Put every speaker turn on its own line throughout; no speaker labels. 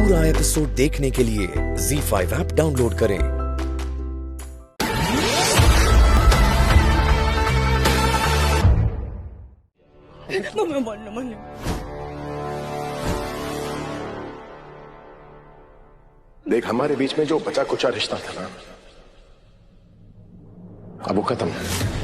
पूरा एपिसोड देखने के लिए ZEE5 ऐप डाउनलोड करें।
देख, हमारे बीच में जो बचा कुचा रिश्ता था ना, अब वो खत्म है।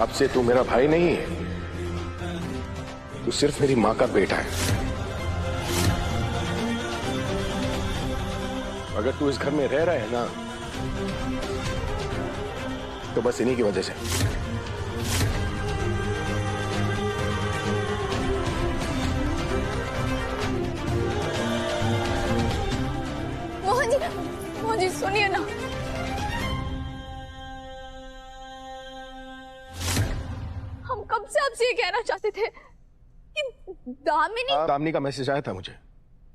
अब से तू मेरा भाई नहीं है, तू सिर्फ मेरी मां का बेटा है। अगर तू इस घर में रह रहा है ना, तो बस इन्हीं की वजह से।
मोहन जी सुनिए ना। हम कब से आपसे ये कहना चाहते थे कि दामिनी
का मैसेज आया था मुझे,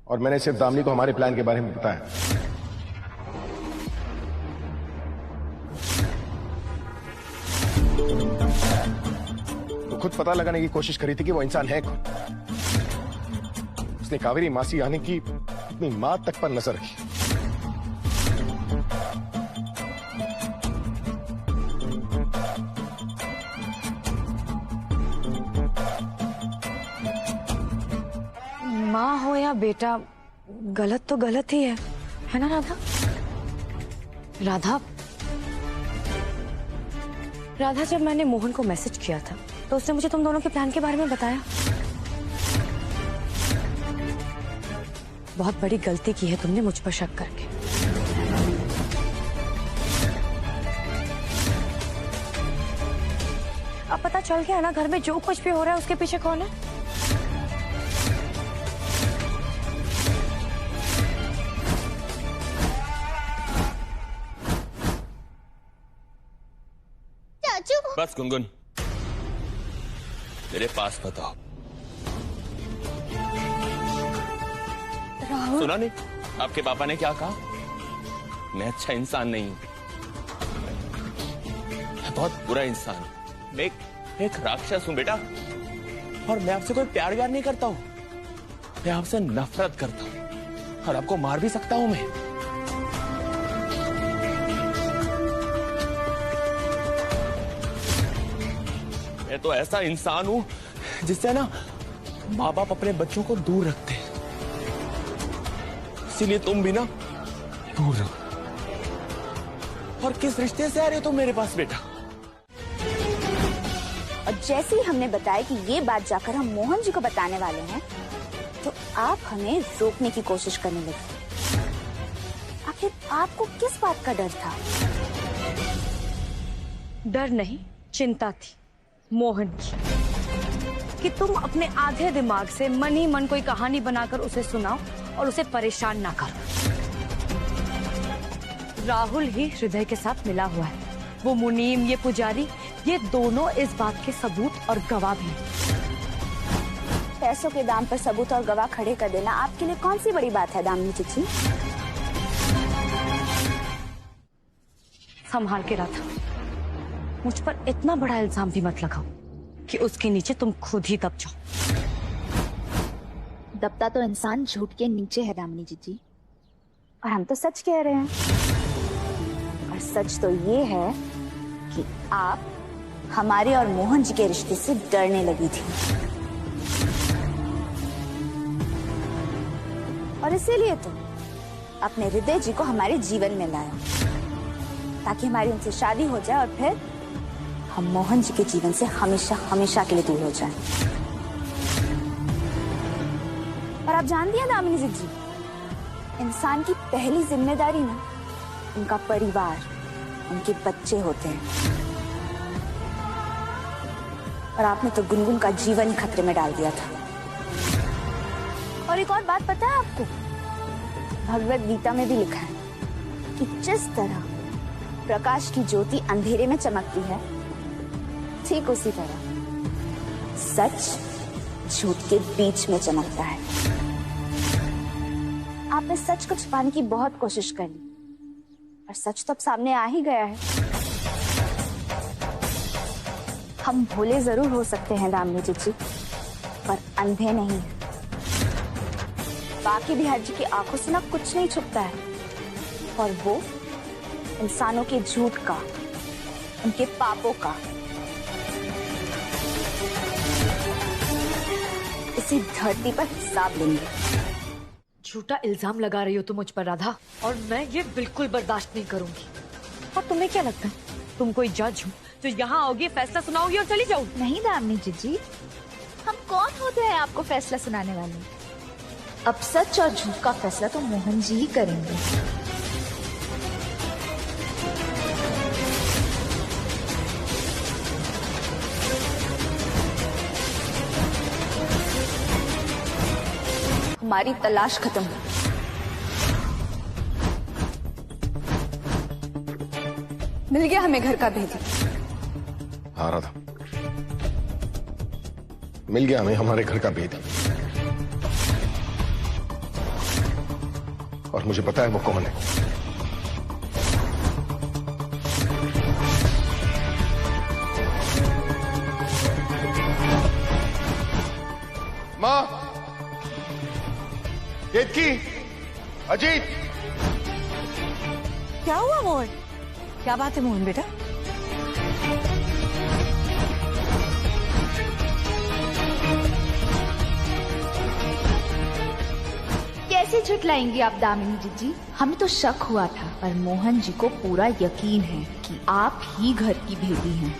और मैंने सिर्फ दामिनी को हमारे प्लान के बारे में बताया। तो खुद पता लगाने की कोशिश करी थी कि वो इंसान है कौन। उसने कावेरी मासी यानी कि अपनी मां तक पर नजर रखी।
माँ हो या बेटा, गलत तो गलत ही है ना राधा? राधा जब मैंने मोहन को मैसेज किया था तो उसने मुझे तुम दोनों के प्लान के बारे में बताया। बहुत बड़ी गलती की है तुमने मुझ पर शक करके। अब पता चल गया ना घर में जो कुछ भी हो रहा है उसके पीछे कौन है।
बस गुनगुन, मेरे पास बताओ। सुना नहीं आपके पापा ने क्या कहा? मैं अच्छा इंसान नहीं हूं, मैं बहुत बुरा इंसान हूं। मैं एक राक्षस हूं बेटा, और मैं आपसे कोई प्यार व्यार नहीं करता हूं। मैं आपसे नफरत करता हूं, और आपको मार भी सकता हूं मैं। मैं तो ऐसा इंसान हूं जिससे ना माँ बाप अपने बच्चों को दूर रखते हैं, इसीलिए तुम भी ना दूर रहो। और किस रिश्ते से आ रहे हो तुम मेरे पास बेटा?
और जैसे ही हमने बताया कि ये बात जाकर हम मोहन जी को बताने वाले हैं, तो आप हमें रोकने की कोशिश करने लगे। आखिर आपको किस बात का डर था?
डर नहीं, चिंता थी मोहन की, कि तुम अपने आधे दिमाग से मन ही मन कोई कहानी बनाकर उसे सुनाओ और उसे परेशान ना करो। राहुल ही हृदय के साथ मिला हुआ है। वो मुनीम, ये पुजारी, ये दोनों इस बात के सबूत और गवाह भी हैं।
पैसों के दाम पर सबूत और गवाह खड़े कर देना आपके लिए कौन सी बड़ी बात है दामिनी चिची?
संभाल के रहा था, मुझ पर इतना बड़ा इल्जाम भी मत लगाओ कि उसके नीचे तुम खुद ही दब जाओ।
दबता तो इंसान झूठ के नीचे है दामिनी जीजी, और हम तो सच कह रहे हैं। और सच तो ये है कि आप हमारे और मोहन जी के रिश्ते से डरने लगी थी, और इसीलिए तो अपने हृदय जी को हमारे जीवन में लाया, ताकि हमारी उनसे शादी हो जाए और फिर हम मोहन जी के जीवन से हमेशा हमेशा के लिए दूर हो जाएं। और आप जानती हैं दामिनी जी, इंसान की पहली जिम्मेदारी ना उनका परिवार, उनके बच्चे होते हैं। और आपने तो गुनगुन का जीवन खतरे में डाल दिया था। और एक और बात पता है आपको? भगवद गीता में भी लिखा है कि जिस तरह प्रकाश की ज्योति अंधेरे में चमकती है, ठीक उसी तरह सच झूठ के बीच में चमकता है। आपने सच को छुपाने की बहुत कोशिश कर ली, और सच तो अब सामने आ ही गया है। हम भोले जरूर हो सकते हैं दामिनी जीजी, पर अंधे नहीं। बाकी बिहार जी की आंखों से ना कुछ नहीं छुपता है, और वो इंसानों के झूठ का, उनके पापों का इसी धरती पर हिसाब लेंगे।
झूठा इल्जाम लगा रही हो तुम मुझ पर राधा, और मैं ये बिल्कुल बर्दाश्त नहीं करूंगी। और तुम्हें क्या लगता है तुम कोई जज हो जो यहाँ आओगी, फैसला सुनाओगी और चली जाओगी?
नहीं दामिनी जीजी, हम कौन होते हैं आपको फैसला सुनाने वाले? अब सच और झूठ का फैसला तो मोहन जी ही करेंगे। हमारी तलाश खत्म हो। मिल गया हमें घर का भेदी।
हाँ राधा, मिल गया हमें हमारे घर का भेदी, और मुझे पता है वो कौन है। माँ, केतकी, अजीत।
क्या हुआ मोहन? क्या बात है मोहन बेटा?
कैसे झुटलाएंगी आप दामिनी जीजी? हमें तो शक हुआ था, पर मोहन जी को पूरा यकीन है कि आप ही घर की भेदी हैं।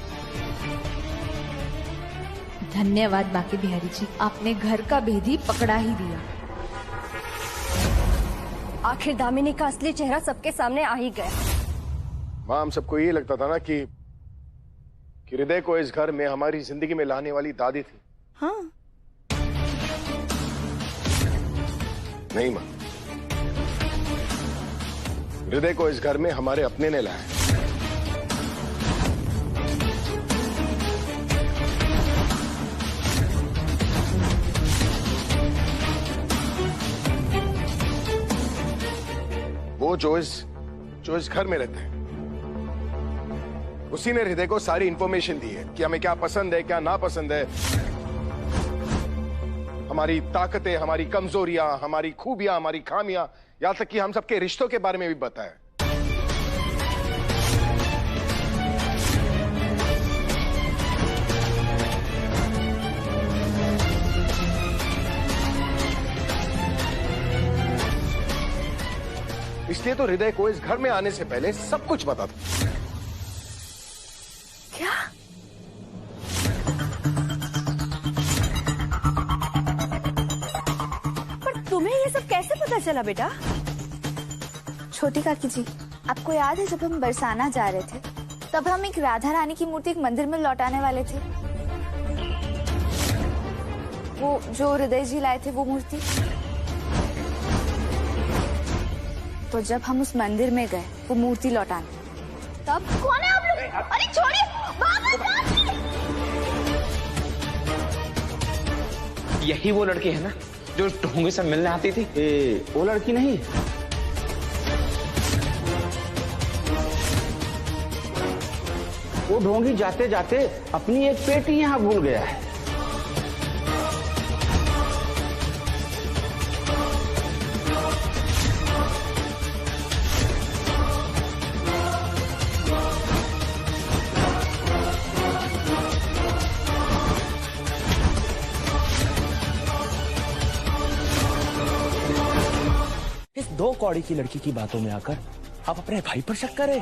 धन्यवाद बाकी बिहारी जी, आपने घर का भेदी पकड़ा ही दिया।
आखिर दामिनी का असली चेहरा सबके सामने आ ही गया।
माँ, हम सबको ये लगता था ना कि हृदय को इस घर में हमारी जिंदगी में लाने वाली दादी थी।
हाँ।
नहीं माँ, हृदय को इस घर में हमारे अपने ने लाया। वो जो इस घर में रहते हैं, उसी ने हृदय को सारी इंफॉर्मेशन दी है कि हमें क्या पसंद है, क्या नापसंद है, हमारी ताकतें, हमारी कमजोरियां, हमारी खूबियां, हमारी खामियां, यहां तक कि हम सबके रिश्तों के बारे में भी बताया। इसलिए तो हृदय को इस घर में आने से पहले सब कुछ पता था।
क्या? पर तुम्हें ये सब कैसे पता चला बेटा?
छोटी काकी जी, आपको याद है जब हम बरसाना जा रहे थे, तब हम एक राधा रानी की मूर्ति एक मंदिर में लौटाने वाले थे। वो जो हृदय जी लाए थे वो मूर्ति। तो जब हम उस मंदिर में गए वो मूर्ति लौटाने, तब कौन है आप लोग? अरे छोड़िए,
यही वो लड़की है ना जो ढोंगे से मिलने आती थी? वो लड़की नहीं, वो ढोंगी जाते जाते अपनी एक पेटी यहाँ भूल गया है। इस दो कौड़ी की लड़की की बातों में आकर आप अपने भाई पर शक करें,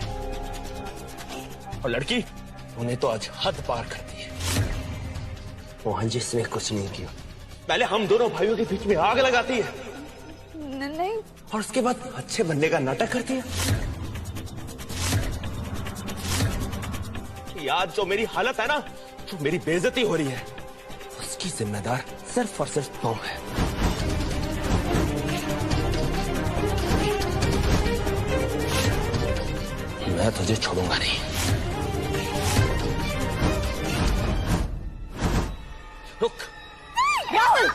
और लड़की उन्हें तो आज हद पार कर दी है।
मोहन जी इसने कुछ नहीं किया।
पहले हम दोनों भाइयों के बीच में आग लगाती है,
नहीं।
और उसके बाद अच्छे बनने का नाटक करती है। ये आज जो मेरी हालत है ना, जो मेरी बेइज्जती हो रही है, उसकी जिम्मेदार सिर्फ और सिर्फ तुम है। मैं तुझे छोड़ूंगा नहीं। रुक।
राहुल!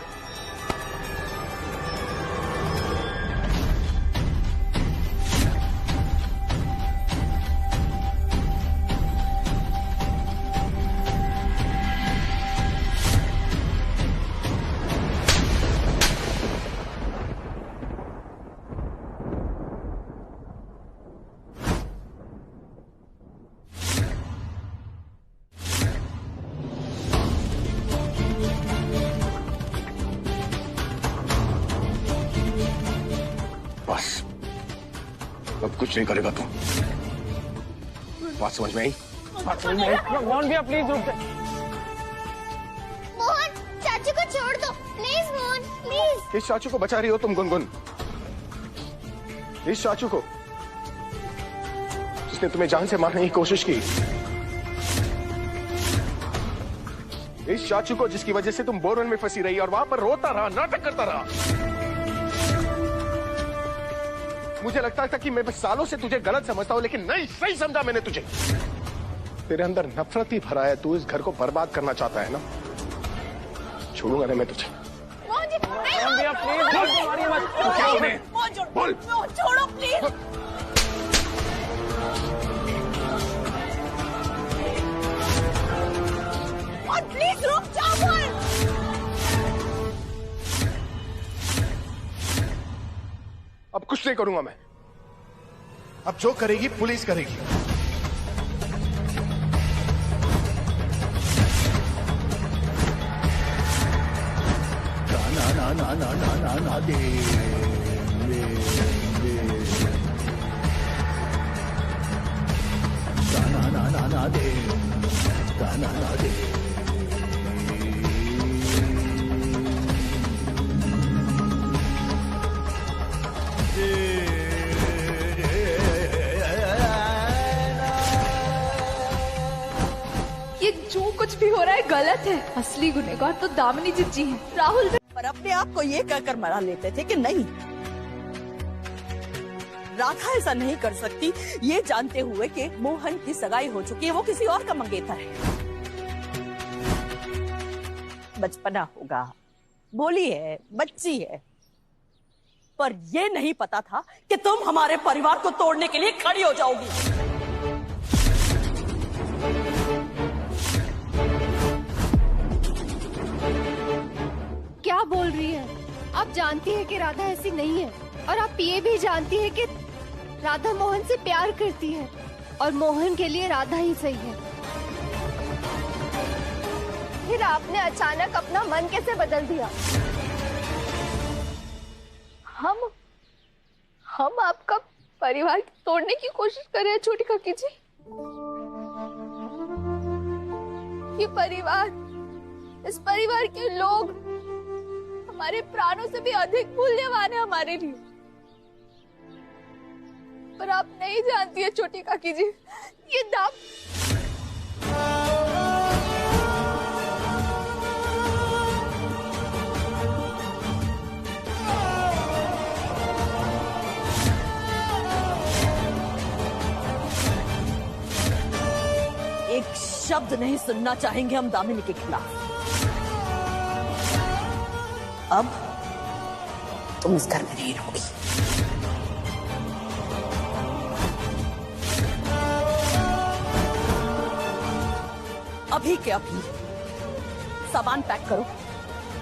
कुछ नहीं करेगा तू। बात समझ में आई?
मोहन भैया प्लीज रुक जाओ।
मोहन, चाचू को छोड़ दो प्लीज। मोहन प्लीज।
किस चाचू को बचा रही हो तुम गुनगुन? इस चाचू को जिसने तुम्हें जान से मारने की कोशिश की, इस चाचू को जिसकी वजह से तुम बोरवेल में फंसी रही और वहां पर रोता रहा, नाटक करता रहा। मुझे लगता था कि मैं बस सालों से तुझे गलत समझता हूं, लेकिन नहीं, सही समझा मैंने तुझे। तेरे अंदर नफरत ही भरा है, तू इस घर को बर्बाद करना चाहता है ना? छोड़ूंगा ना मैं तुझे।
मोहन भैया प्लीज मारिए मत।
बोल।
छोड़ो प्लीज। और प्लीज रुक जाओ। बोल।
अब कुछ नहीं करूंगा मैं। अब जो करेगी पुलिस करेगी।
ना दे ना दे ना दे।
ये जो कुछ भी हो रहा है गलत है। असली गुनहगार तो दामिनी जिज्जी है। राहुल
पर अपने आप को ये कहकर मना लेते थे कि नहीं, राधा ऐसा नहीं कर सकती, ये जानते हुए कि मोहन की सगाई हो चुकी है, वो किसी और का मंगेतर है। बचपना होगा, बोली है, बच्ची है, पर ये नहीं पता था कि तुम हमारे परिवार को तोड़ने के लिए खड़ी हो जाओगी।
क्या बोल रही है? आप जानती है कि राधा ऐसी नहीं है, और आप ये भी जानती है कि राधा मोहन से प्यार करती है और मोहन के लिए राधा ही सही है। फिर आपने अचानक अपना मन कैसे बदल दिया? हम आपका परिवार तोड़ने की कोशिश कर रहे हैं छोटी काकी जी। ये परिवार, इस परिवार के लोग हमारे प्राणों से भी अधिक मूल्यवान है हमारे लिए। पर आप नहीं जानती है छोटी काकी जी, ये दाम
एक शब्द नहीं सुनना चाहेंगे हम दामिनी के खिलाफ। अब तुम इस घर में नहीं रहोगी। अभी के अभी सामान पैक करो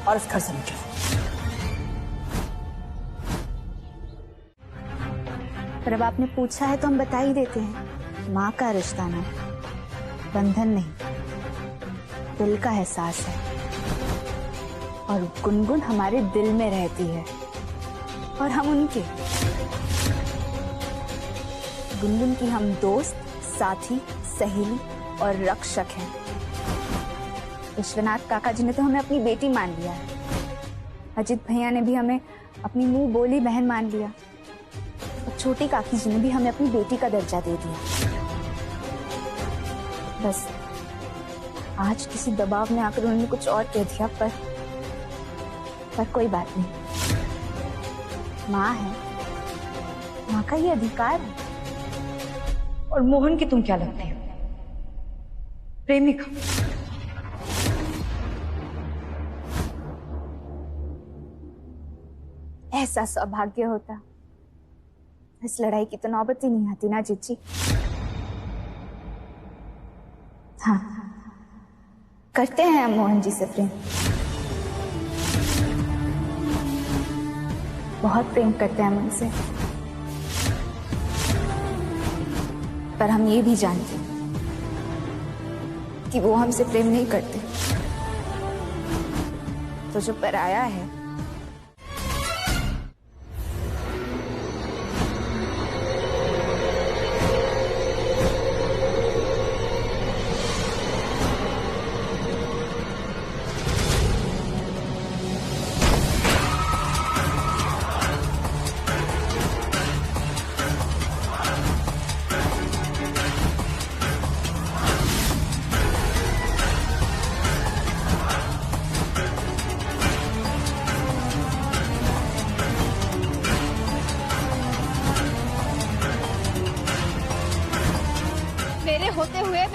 और इस घर से निकलो।
पर अब आपने पूछा है तो हम बता ही देते हैं। माँ का रिश्ता ना, बंधन नहीं, दिल का एहसास है। और गुनगुन हमारे दिल में रहती है और हम उनके। गुनगुन की हम दोस्त, साथी, सहेली और रक्षक हैं। विश्वनाथ काका जी ने तो हमें अपनी बेटी मान लिया है। अजित भैया ने भी हमें अपनी मुंह बोली बहन मान लिया। और छोटी काकी जी ने भी हमें अपनी बेटी का दर्जा दे दिया। बस आज किसी दबाव में आकर उन्होंने कुछ और कह दिया, पर कोई बात नहीं। माँ है, माँ का ये अधिकार है।
और मोहन की तुम क्या लगती हो? प्रेमिका।
ऐसा सौभाग्य होता, इस लड़ाई की तो नौबत ही नहीं आती ना जीजी। हाँ, करते हैं हम मोहन जी से प्रेम, बहुत प्रेम करते हैं हम उनसे। पर हम ये भी जानते हैं कि वो हमसे प्रेम नहीं करते। तो जो पराया है,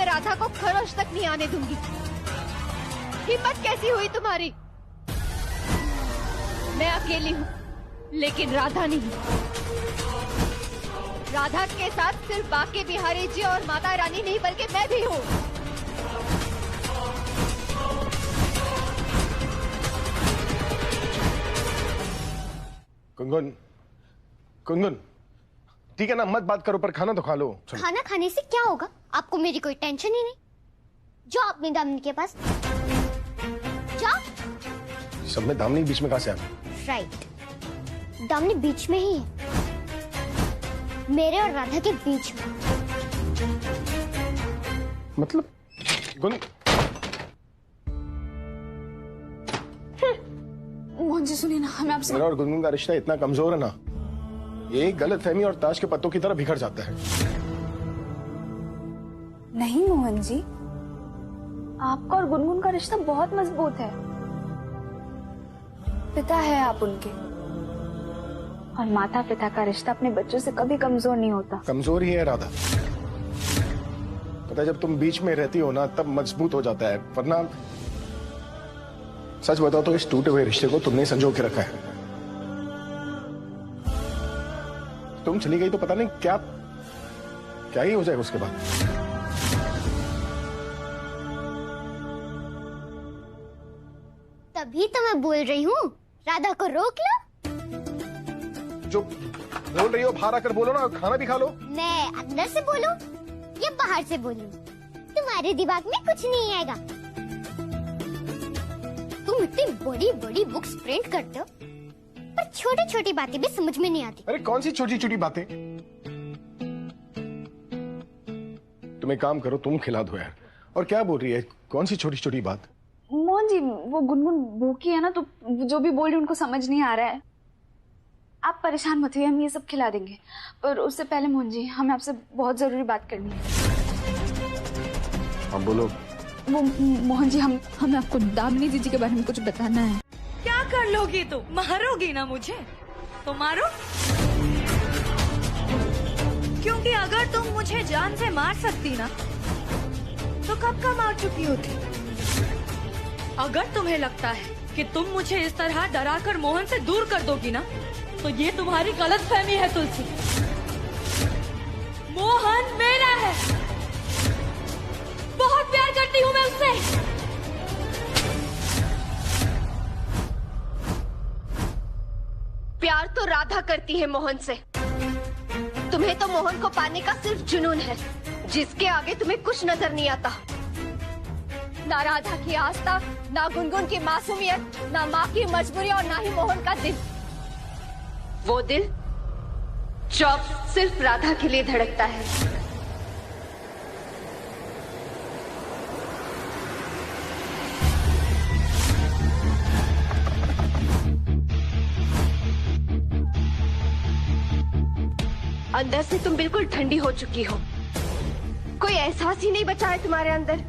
मैं राधा को खरोश तक नहीं आने दूंगी। हिम्मत कैसी हुई तुम्हारी? मैं अकेली हूँ, लेकिन राधा नहीं। राधा के साथ सिर्फ बाके बिहारी जी और माता रानी नहीं, बल्कि मैं भी हूँ।
गुनगुन, गुनगुन, ठीक है ना, मत बात करो, पर खाना तो खा लो।
खाना खाने से क्या होगा? आपको मेरी कोई टेंशन ही नहीं। जाओ अपनी दामिनी के पास, जाओ।
सब में दामिनी बीच में कहाँ से आ गई?
राइट, दामिनी बीच में ही है, मेरे और राधा के बीच में।
मतलब गुन,
मोहन जी सुनिए ना, हमें आपसे।
मेरा और गुनगुन का रिश्ता इतना कमजोर है ना, ये गलत फहमी और ताश के पत्तों की तरह बिखर जाता है।
नहीं मोहन जी, आपका और गुनगुन का रिश्ता बहुत मजबूत है। पिता है आप उनके, और माता पिता का रिश्ता अपने बच्चों से कभी कमजोर नहीं होता।
कमजोर ही है राधा, पता है जब तुम बीच में रहती हो ना तब मजबूत हो जाता है, वरना सच बताओ तो इस टूटे हुए रिश्ते को तुमने संजो के रखा है। तुम चली गई तो पता नहीं क्या क्या ही हो जाएगा उसके बाद।
तभी तो मैं बोल रही हूँ, राधा को रोक लो।
जो बोल रही हो बाहर आकर बोलो ना, खाना भी खा लो।
मैं अंदर से बोलूं या बाहर से बोलूं? तुम्हारे दिमाग में कुछ नहीं आएगा। तुम इतनी बड़ी बड़ी बुक्स प्रिंट करते हो, पर छोटी छोटी बातें भी समझ में नहीं आती।
अरे कौन सी छोटी छोटी बातें? तुम एक काम करो, तुम खिला दो यार। और क्या बोल रही है, कौन सी छोटी छोटी बात?
मोहन जी, वो गुनगुन भूखी है ना, तो जो भी बोल रही उनको समझ नहीं आ रहा है। आप परेशान मत होइए, हम ये सब खिला देंगे। पर उससे पहले मोहन जी, हमें आपसे बहुत जरूरी बात करनी है।
हाँ बोलो।
वो मोहन जी, हमें आपको दामिनी दीदी के बारे में कुछ बताना है।
क्या कर लोगी तुम? मारोगी ना मुझे? तो मारो, क्योंकि अगर तुम मुझे जान से मार सकती ना तो कब का मार चुकी होती। अगर तुम्हें लगता है कि तुम मुझे इस तरह डराकर मोहन से दूर कर दोगी ना, तो ये तुम्हारी गलतफहमी है तुलसी। मोहन मेरा है, बहुत प्यार करती हूँ मैं उससे।
प्यार तो राधा करती है मोहन से। तुम्हें तो मोहन को पाने का सिर्फ जुनून है, जिसके आगे तुम्हें कुछ नजर नहीं आता। ना राधा की आस्था, ना गुनगुन की मासूमियत, ना माँ की मजबूरी, और ना ही मोहन का दिल। वो दिल जो अब सिर्फ राधा के लिए धड़कता है। अंदर से तुम बिल्कुल ठंडी हो चुकी हो, कोई एहसास ही नहीं बचा है तुम्हारे अंदर।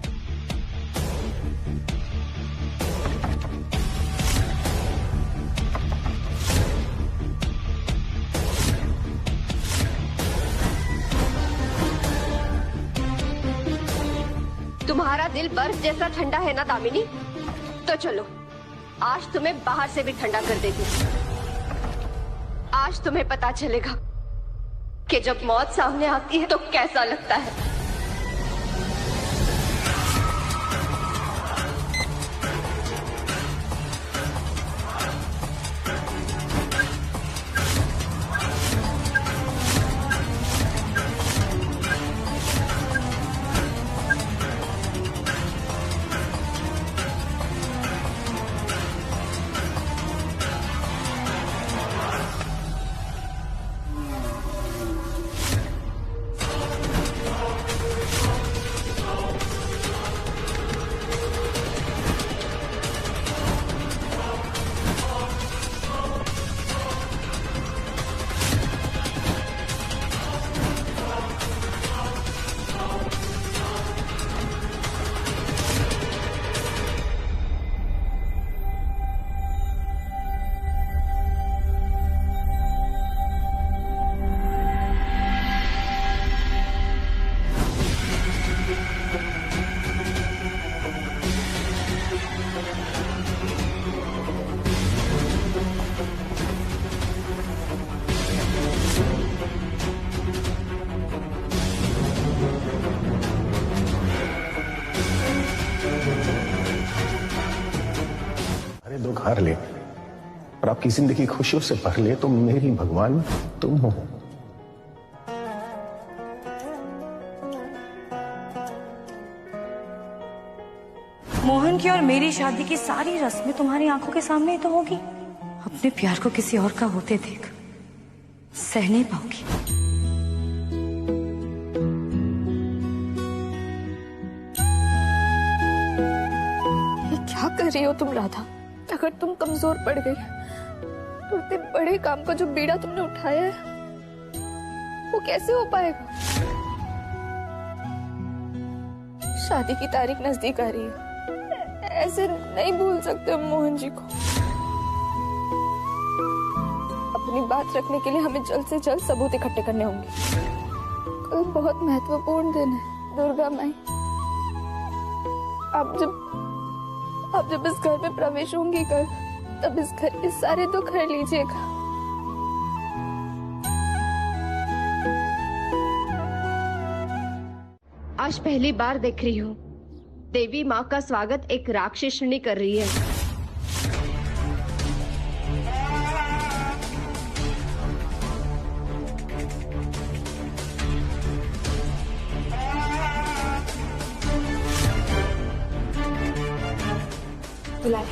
तुम्हारा दिल बर्फ जैसा ठंडा है ना दामिनी? तो चलो, आज तुम्हें बाहर से भी ठंडा कर देती हूँ। आज तुम्हें पता चलेगा कि जब मौत सामने आती है तो कैसा लगता है।
संभार ले और आपकी जिंदगी खुशियों से भर ले तो मेरी भगवान तुम हो।
मोहन की और मेरी शादी की सारी रस्में तुम्हारी आंखों के सामने ही तो होगी। अपने प्यार को किसी और का होते देख सह नहीं पाऊंगी।
ये क्या कर रही हो तुम राधा? अगर तुम कमजोर पड़ गई तो इतने बड़े काम का जो बीड़ा तुमने उठाया है वो कैसे हो पाएगा? शादी की तारीख नजदीक आ रही है, ऐसे नहीं भूल सकते हम मोहन जी को। अपनी बात रखने के लिए हमें जल्द से जल्द सबूत इकट्ठे करने होंगे। कल बहुत महत्वपूर्ण दिन है दुर्गा माई। आप जब इस घर में प्रवेश होंगी कल, तब इस घर के सारे दुख हर लीजिएगा।
आज पहली बार देख रही हूँ देवी माँ का स्वागत एक राक्षसनी कर रही है।
बुलाए।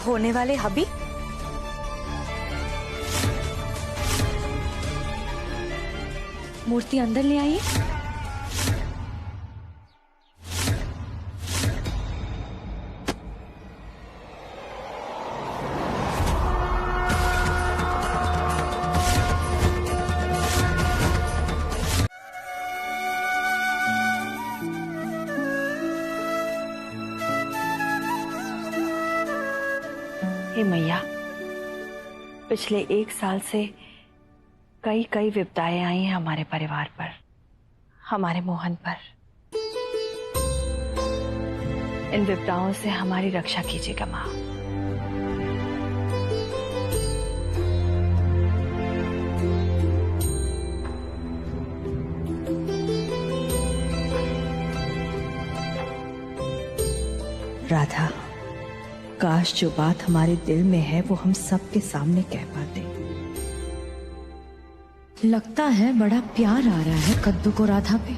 होने वाले हबी, मूर्ति अंदर ले आइए।
हे मैया, पिछले 1 साल से कई विपदाएं आई हैं हमारे परिवार पर, हमारे मोहन पर। इन विपदाओं से हमारी रक्षा कीजिएगा माँ।
राधा, काश जो बात हमारे दिल में है वो हम सबके सामने कह पाते।
लगता है बड़ा प्यार आ रहा है कद्दू को राधा पे।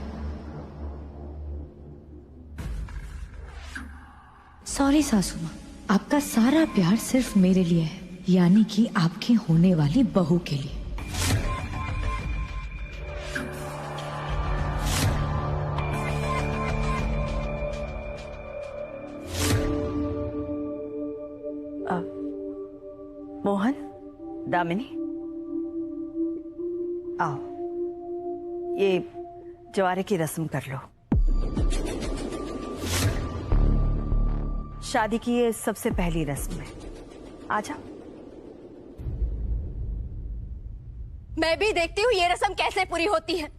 सॉरी सासू माँ, आपका सारा प्यार सिर्फ मेरे लिए है, यानी कि आपकी होने वाली बहू के लिए।
मोहन, दामिनी, आओ, ये जवारे की रस्म कर लो। शादी की ये सबसे पहली रस्म है। आजा।
मैं भी देखती हूँ ये रस्म कैसे पूरी होती है।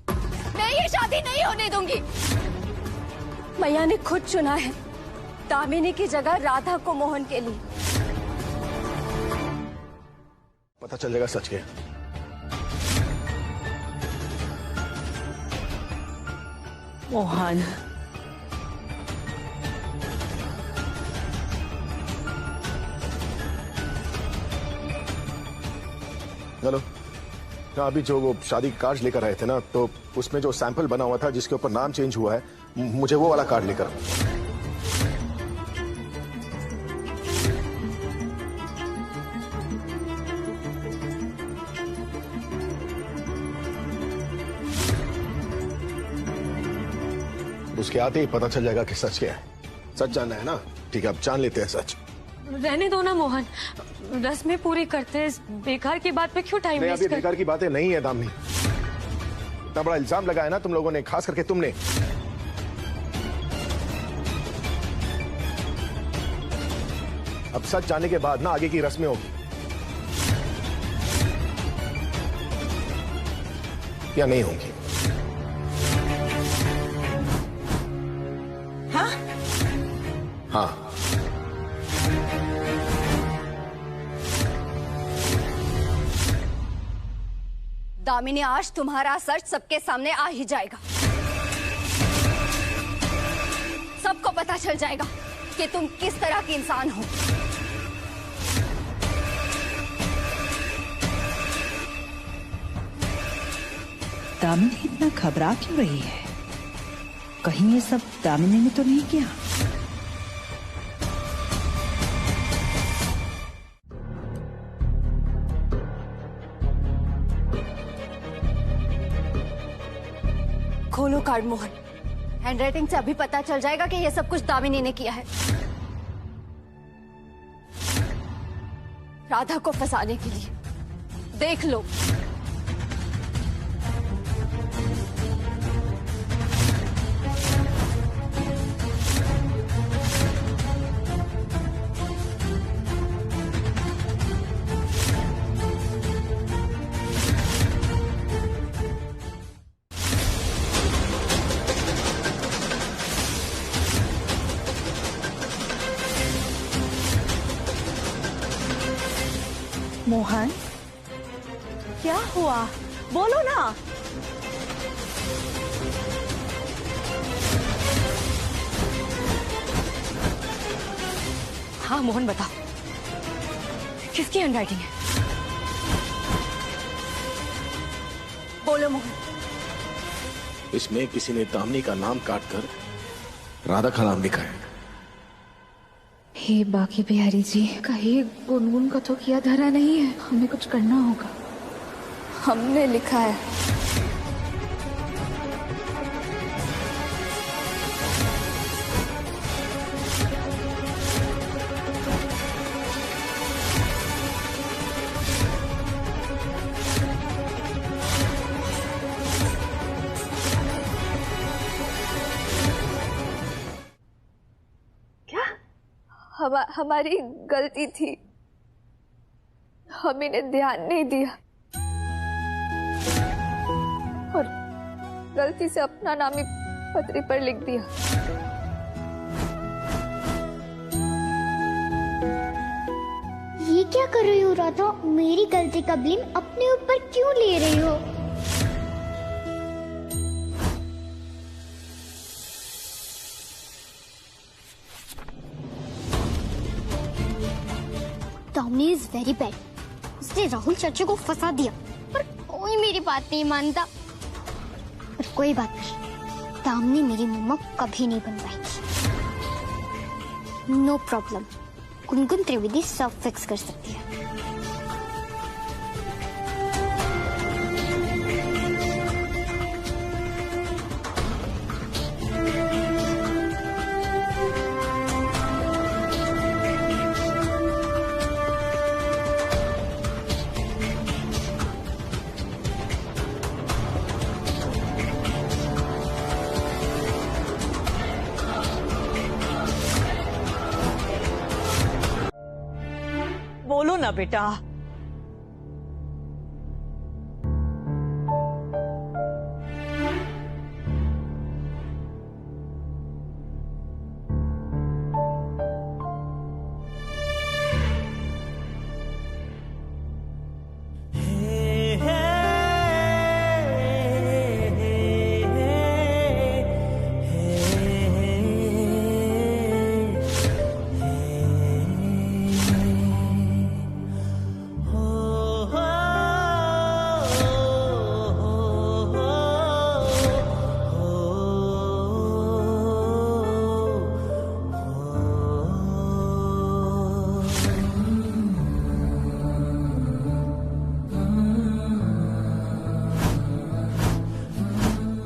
मैं ये शादी नहीं होने दूंगी। मैया ने खुद चुना है दामिनी की जगह राधा को मोहन के लिए।
पता चल जाएगा सच के।
मोहन,
हेलो। हाँ, अभी जो वो शादी कार्ड लेकर आए थे ना, तो उसमें जो सैंपल बना हुआ था जिसके ऊपर नाम चेंज हुआ है, मुझे वो वाला कार्ड लेकर। उसके आते ही पता चल जाएगा कि सच क्या है। सच जानना है ना? ठीक है, अब जान लेते हैं सच।
रहने दो ना मोहन, रस्में पूरी करते हैं। बेकार की बात पे क्यों टाइम वेस्ट कर?
बेकार की बातें नहीं है दामिनी। इतना बड़ा इल्जाम लगाया ना तुम लोगों ने, खास करके तुमने। अब सच जानने के बाद ना आगे की रस्में होगी या नहीं होंगी।
हाँ?
हाँ।
दामिनी, आज तुम्हारा सच सबके सामने आ ही जाएगा। सबको पता चल जाएगा कि तुम किस तरह के इंसान हो।
दामिनी इतना घबरा क्यों रही है? कहीं ये सब दामिनी ने तो नहीं किया?
खोलो कार्ड मोहन। हैंडराइटिंग से अभी पता चल जाएगा कि ये सब कुछ दामिनी ने किया है, राधा को फंसाने के लिए। देख लो।
मोहन, क्या हुआ? बोलो ना।
हाँ मोहन, बताओ किसकी हैंडराइटिंग है?
बोलो मोहन।
इसमें किसी ने दामिनी का नाम काटकर राधा का नाम लिखा है।
हे बाकी बिहारी जी, कहीं गुनगुन का तो किया धरा नहीं है? हमें कुछ करना होगा। हमने लिखा है। हमारी गलती थी, हम इन्हें ध्यान नहीं दिया और गलती से अपना नाम ही पत्री पर लिख दिया।
ये क्या कर रही हो राधा? मेरी गलती का ब्लेम अपने ऊपर क्यों ले रही हो? Damini is very bad. उसने राहुल चाचा को फंसा दिया, पर कोई मेरी बात नहीं मानता। पर कोई बात नहीं, दामिनी मेरी मम्मा कभी नहीं बन पाएगी। नो प्रॉब्लम, गुनगुन त्रिवेदी सब फिक्स कर सकती है।
बोलो ना बेटा।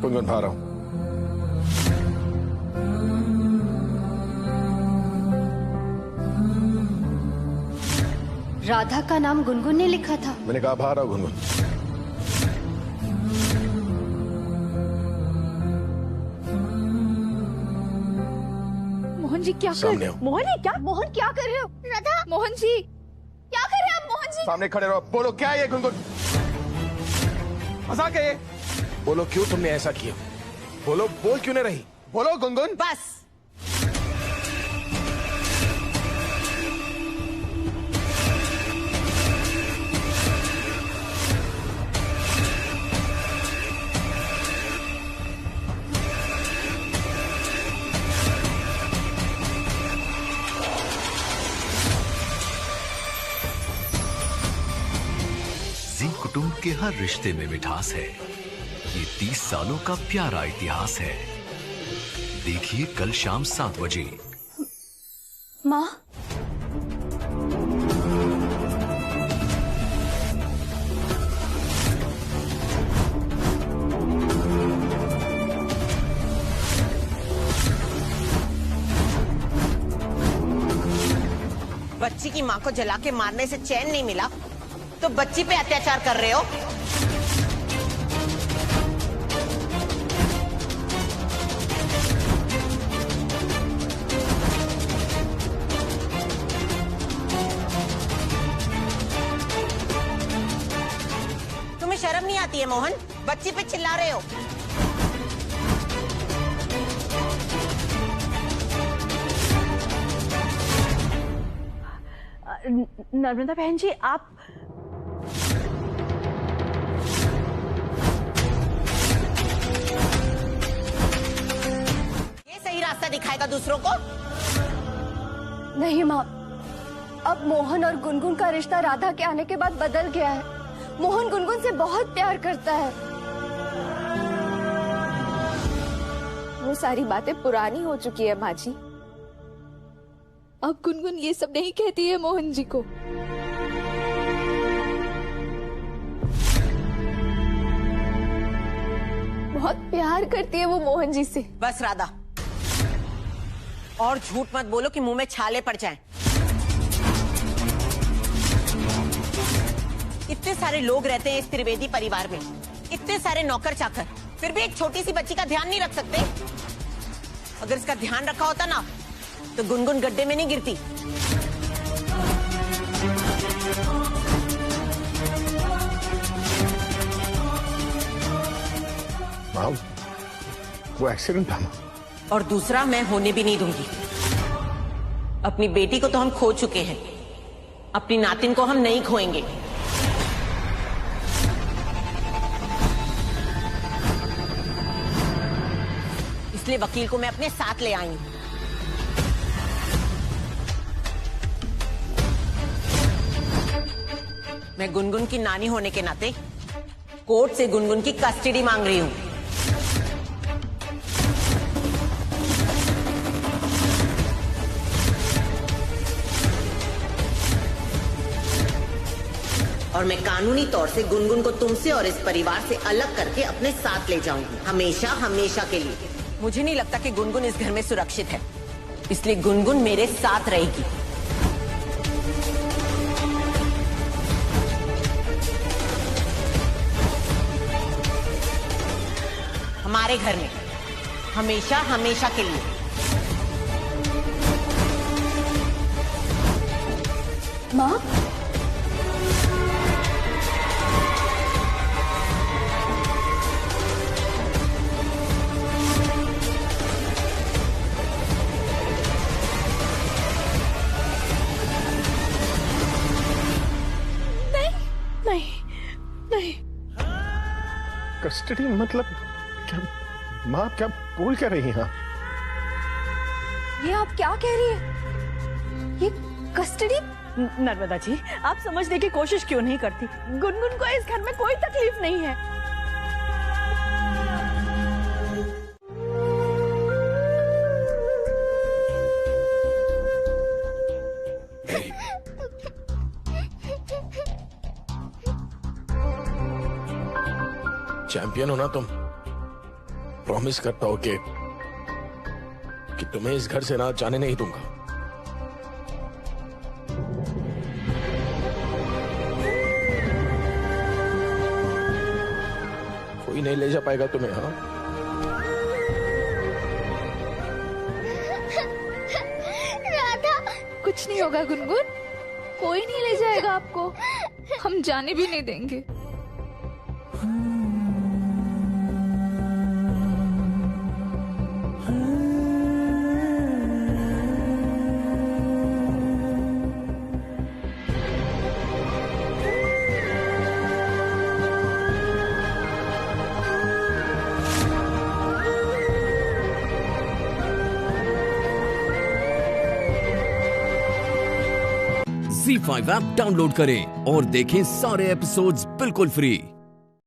गुनगुन आ रहा हूं।
राधा का नाम गुनगुन ने लिखा था।
मैंने कहा बाहर आओ गुनगुन।
मोहन जी क्या कर रहे हो? मोहन क्या कर रहे हो?
राधा,
मोहन जी क्या कर रहे हैं आप? मोहन जी
सामने खड़े रहो। बोलो क्या है ये गुनगुन? मजाक है ये? बोलो क्यों तुमने ऐसा किया? बोलो, बोल क्यों नहीं रही? बोलो गुनगुन।
बस
के हर रिश्ते में मिठास है। ये 30 सालों का प्यारा इतिहास है। देखिए कल शाम 7 बजे।
माँ,
बच्ची की माँ को जला के मारने से चैन नहीं मिला तो बच्ची पे अत्याचार कर रहे हो। तुम्हें शर्म नहीं आती है मोहन? बच्ची पे चिल्ला रहे हो।
नर्मदा बहन जी, आप
ये सही रास्ता दिखाएगा दूसरों को?
नहीं माँ, अब मोहन और गुनगुन का रिश्ता राधा के आने के बाद बदल गया है। मोहन गुनगुन से बहुत प्यार करता है।
वो सारी बातें पुरानी हो चुकी है माँ जी। अब गुनगुन ये सब नहीं कहती है मोहन जी को। बहुत प्यार करती है वो मोहन जी से।
बस राधा, और झूठ मत बोलो कि मुंह में छाले पड़ जाएं। इतने सारे लोग रहते हैं इस त्रिवेदी परिवार में, इतने सारे नौकर चाकर, फिर भी एक छोटी सी बच्ची का ध्यान नहीं रख सकते? अगर इसका ध्यान रखा होता ना तो गुनगुन गड्ढे में नहीं गिरती।
माँ, वो एक्सीडेंट था।
और दूसरा, मैं होने भी नहीं दूंगी। अपनी बेटी को तो हम खो चुके हैं, अपनी नातिन को हम नहीं खोएंगे। इसलिए वकील को मैं अपने साथ ले आई हूं। मैं गुनगुन की नानी होने के नाते कोर्ट से गुनगुन की कस्टडी मांग रही हूं। और मैं कानूनी तौर से गुनगुन को तुमसे और इस परिवार से अलग करके अपने साथ ले जाऊंगी, हमेशा हमेशा के लिए। मुझे नहीं लगता कि गुनगुन इस घर में सुरक्षित है, इसलिए गुनगुन मेरे साथ रहेगी। हमारे घर में हमेशा हमेशा के लिए।
माँ,
नहीं।
कस्टडी मतलब क्या? माँ क्या बोल क्या रही हैं?
ये आप क्या कह रही है? ये कस्टडी?
नर्मदा जी, आप समझने की कोशिश क्यों नहीं करती? गुनगुन को इस घर में कोई तकलीफ नहीं है।
चैंपियन हो ना तुम। प्रॉमिस करता हो कि तुम्हें इस घर से ना जाने नहीं दूंगा। कोई नहीं ले जा पाएगा तुम्हें। हाँ,
राधा, कुछ नहीं होगा गुनगुन, कोई नहीं ले जाएगा आपको, हम जाने भी नहीं देंगे।
ZEE5 ऐप डाउनलोड करें और देखें सारे एपिसोड्स बिल्कुल फ्री।